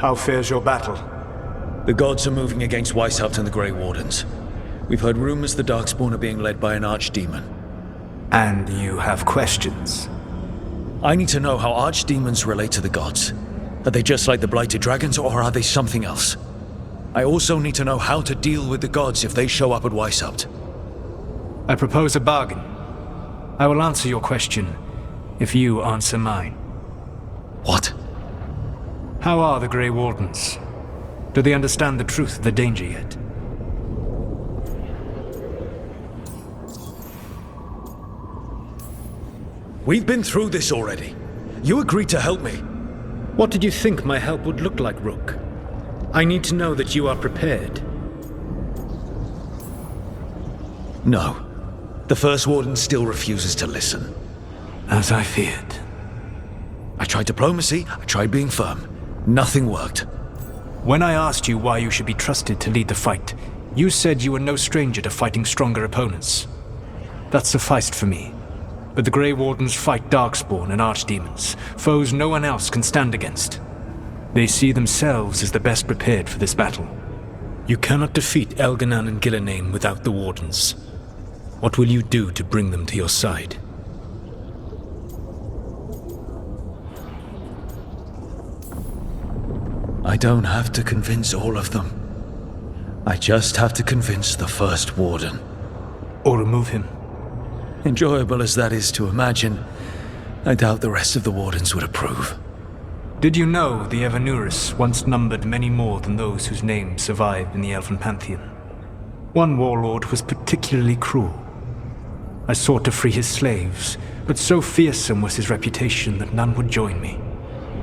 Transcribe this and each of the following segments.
How fares your battle? The gods are moving against Weishaupt and the Grey Wardens. We've heard rumors the Darkspawn are being led by an archdemon. And you have questions? I need to know how archdemons relate to the gods. Are they just like the Blighted Dragons, or are they something else? I also need to know how to deal with the gods if they show up at Weishaupt. I propose a bargain. I will answer your question if you answer mine. What? How are the Grey Wardens? Do they understand the truth of the danger yet? We've been through this already. You agreed to help me. What did you think my help would look like, Rook? I need to know that you are prepared. No. The First Warden still refuses to listen. As I feared. I tried diplomacy, I tried being firm. Nothing worked. When I asked you why you should be trusted to lead the fight, you said you were no stranger to fighting stronger opponents. That sufficed for me. But the Grey Wardens fight Darkspawn and Archdemons, foes no one else can stand against. They see themselves as the best prepared for this battle. You cannot defeat Veilguard and Ghilan'nain without the Wardens. What will you do to bring them to your side? I don't have to convince all of them. I just have to convince the First Warden. Or remove him. Enjoyable as that is to imagine, I doubt the rest of the Wardens would approve. Did you know the Evanurus once numbered many more than those whose names survived in the Elven Pantheon? One warlord was particularly cruel. I sought to free his slaves, but so fearsome was his reputation that none would join me.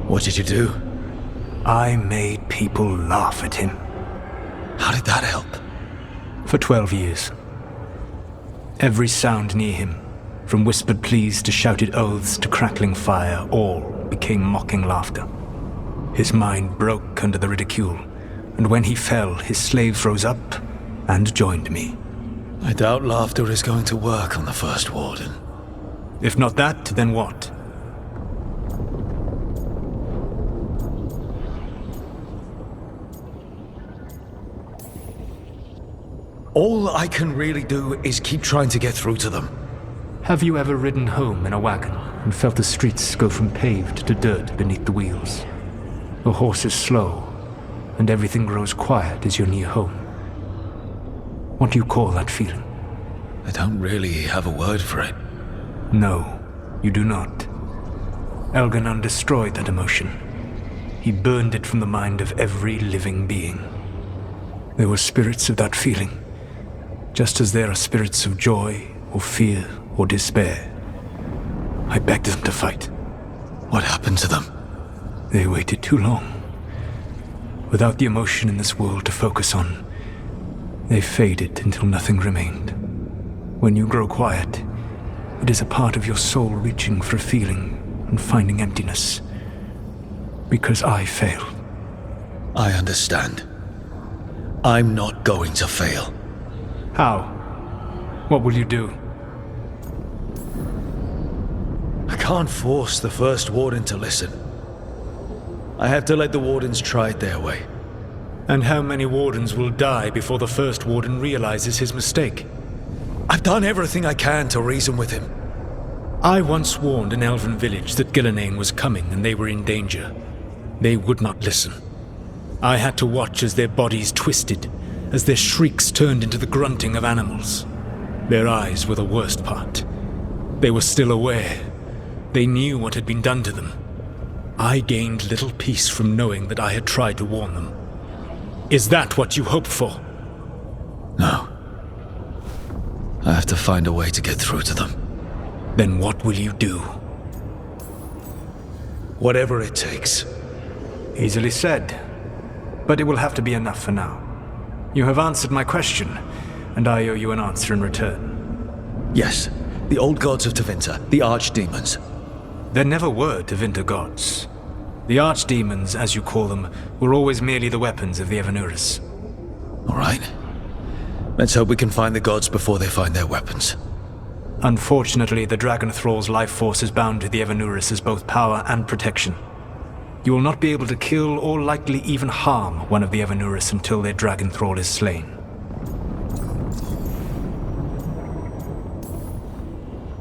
What did you do? I made people laugh at him. How did that help? For 12 years. Every sound near him, from whispered pleas to shouted oaths to crackling fire, all became mocking laughter. His mind broke under the ridicule, and when he fell, his slaves rose up and joined me. I doubt laughter is going to work on the First Warden. If not that, then what? All I can really do is keep trying to get through to them. Have you ever ridden home in a wagon and felt the streets go from paved to dirt beneath the wheels? The horse is slow, and everything grows quiet as you're near home. What do you call that feeling? I don't really have a word for it. No, you do not. Veilguard destroyed that emotion. He burned it from the mind of every living being. There were spirits of that feeling, just as there are spirits of joy or fear or despair. I begged them to fight. What happened to them? They waited too long. Without the emotion in this world to focus on, they faded until nothing remained. When you grow quiet, it is a part of your soul reaching for a feeling and finding emptiness. Because I failed. I understand. I'm not going to fail. How? What will you do? I can't force the First Warden to listen. I have to let the Wardens try it their way. And how many Wardens will die before the First Warden realizes his mistake? I've done everything I can to reason with him. I once warned an elven village that Ghilan'nain was coming and they were in danger. They would not listen. I had to watch as their bodies twisted, as their shrieks turned into the grunting of animals. Their eyes were the worst part. They were still aware. They knew what had been done to them. I gained little peace from knowing that I had tried to warn them. Is that what you hoped for? No. I have to find a way to get through to them. Then what will you do? Whatever it takes. Easily said. But it will have to be enough for now. You have answered my question, and I owe you an answer in return. Yes, the old gods of Tevinter, the archdemons. There never were Tevinter gods. The archdemons, as you call them, were always merely the weapons of the Evanurus. All right. Let's hope we can find the gods before they find their weapons. Unfortunately, the Dragon Thrall's life force is bound to the Evanurus as both power and protection. You will not be able to kill or likely even harm one of the Evanuris until their dragon thrall is slain.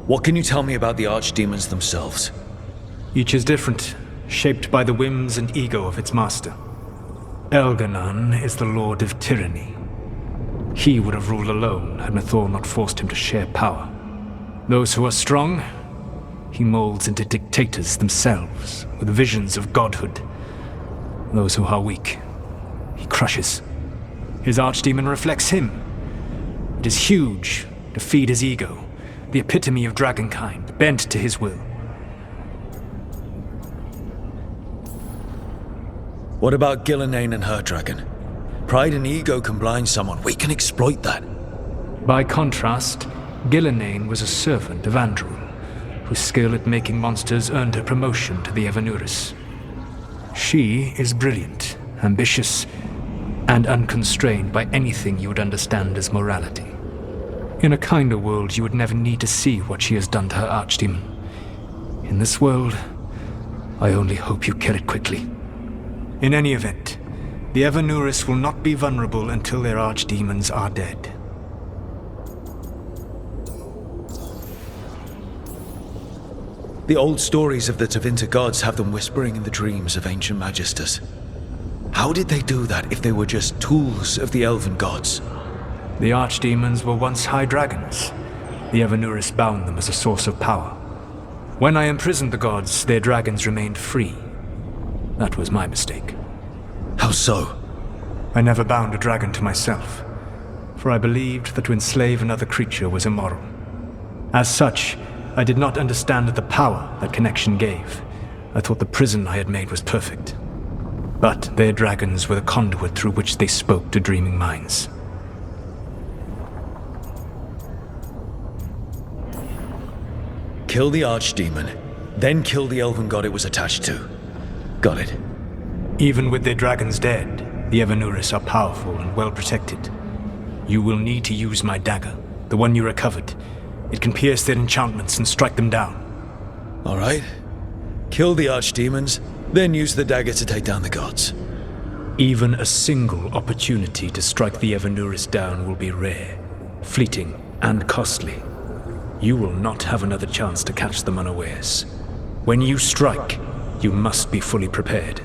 What can you tell me about the archdemons themselves? Each is different, shaped by the whims and ego of its master. Ghilan'nain is the lord of tyranny. He would have ruled alone had Mythor not forced him to share power. Those who are strong, he molds into dictators themselves, with visions of godhood. Those who are weak, he crushes. His archdemon reflects him. It is huge, to feed his ego, the epitome of dragonkind, bent to his will. What about Ghilan'nain and her dragon? Pride and ego can blind someone. We can exploit that. By contrast, Ghilan'nain was a servant of Andrew, whose skill at making monsters earned her promotion to the Evanuris. She is brilliant, ambitious, and unconstrained by anything you would understand as morality. In a kinder world, you would never need to see what she has done to her archdemon. In this world, I only hope you kill it quickly. In any event, the Evanuris will not be vulnerable until their archdemons are dead. The old stories of the Tevinter gods have them whispering in the dreams of ancient magisters. How did they do that if they were just tools of the elven gods? The archdemons were once high dragons. The Evanuris bound them as a source of power. When I imprisoned the gods, their dragons remained free. That was my mistake. How so? I never bound a dragon to myself, for I believed that to enslave another creature was immoral. As such, I did not understand the power that connection gave. I thought the prison I had made was perfect. But their dragons were the conduit through which they spoke to dreaming minds. Kill the archdemon, then kill the elven god it was attached to. Got it. Even with their dragons dead, the Evanuris are powerful and well protected. You will need to use my dagger, the one you recovered. It can pierce their enchantments and strike them down. All right. Kill the archdemons, then use the dagger to take down the gods. Even a single opportunity to strike the Evanuris down will be rare, fleeting, and costly. You will not have another chance to catch them unawares. When you strike, you must be fully prepared.